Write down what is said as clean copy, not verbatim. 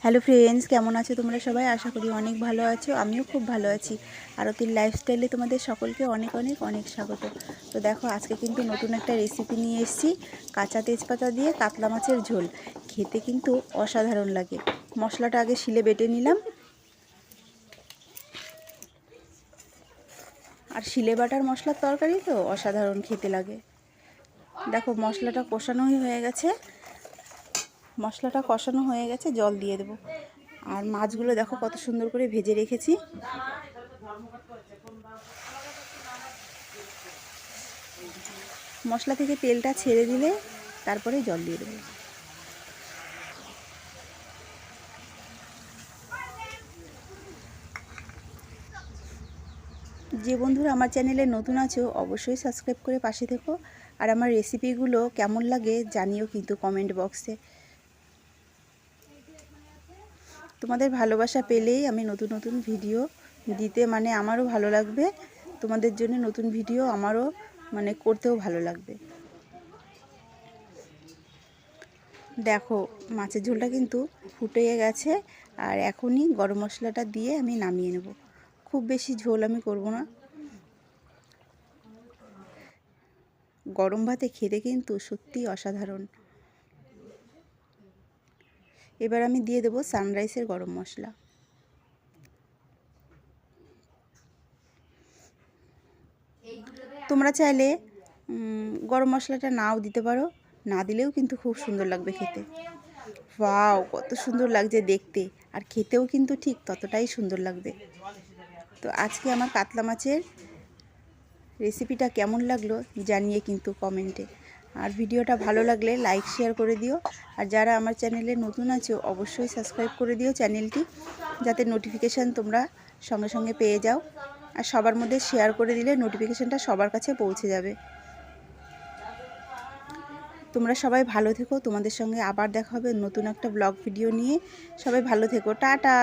Hello friends, কেমন আছো তোমরা সবাই? আশা করি অনেক ভালো আছো। আমিও খুব ভালো আছি। আরতির লাইফস্টাইলে তোমাদের সকলকে অনেক অনেক অনেক স্বাগত। তো দেখো, আজকে কিন্তু নতুন একটা রেসিপি নিয়ে এসেছি। কাঁচা তেজপাতা দিয়ে কাতলা মাছের ঝোল। খেতে কিন্তু অসাধারণ লাগে। মশলাটা আগে শিলে বেটে নিলাম। আর শিলে বাটার মশলার তরকারি তো অসাধারণ খেতে লাগে। দেখো, মশলাটা কষানোই হয়ে গেছে। জল দিয়ে দেবো। আর মাছগুলো দেখো কত সুন্দর করে ভেজে রেখেছি। মশলা থেকে তেলটা ছেড়ে দিলে তারপরে জল দিয়ে দেবো। যে বন্ধুরা আমার চ্যানেলে নতুন আছো অবশ্যই সাবস্ক্রাইব করে পাশে থেকো। আর আমার রেসিপিগুলো কেমন লাগে জানিও কিন্তু কমেন্ট বক্সে। তোমাদের ভালোবাসা পেলেই আমি নতুন নতুন ভিডিও দিতে আমারও ভালো লাগবে। তোমাদের জন্য নতুন ভিডিও আমারও করতেও ভালো লাগবে। দেখো, মাছের ঝোলটা কিন্তু ফুটে গেছে। আর এখনই গরম মশলাটা দিয়ে আমি নামিয়ে নেব। খুব বেশি ঝোল আমি করব না। গরম ভাতে খেতে কিন্তু সত্যিই অসাধারণ। এবার আমি দিয়ে দেবো সানরাইসের গরম মশলা। তোমরা চাইলে গরম মশলাটা নাও দিতে পারো, না দিলেও কিন্তু খুব সুন্দর লাগবে খেতে। ওয়াও, কত সুন্দর লাগছে দেখতে, আর খেতেও কিন্তু ঠিক ততটাই সুন্দর লাগবে। তো আজকে আমার কাতলা মাছের রেসিপিটা কেমন লাগলো জানিয়ে কিন্তু কমেন্টে। আর ভিডিওটা ভালো লাগলে লাইক শেয়ার করে দিও। আর যারা আমার চ্যানেলে নতুন আছো অবশ্যই সাবস্ক্রাইব করে দিও চ্যানেলটি, যাতে নোটিফিকেশান তোমরা সঙ্গে সঙ্গে পেয়ে যাও। আর সবার মধ্যে শেয়ার করে দিলে নোটিফিকেশানটা সবার কাছে পৌঁছে যাবে। তোমরা সবাই ভালো থেকো। তোমাদের সঙ্গে আবার দেখা হবে নতুন একটা ব্লগ ভিডিও নিয়ে। সবাই ভালো থেকো। টাটা।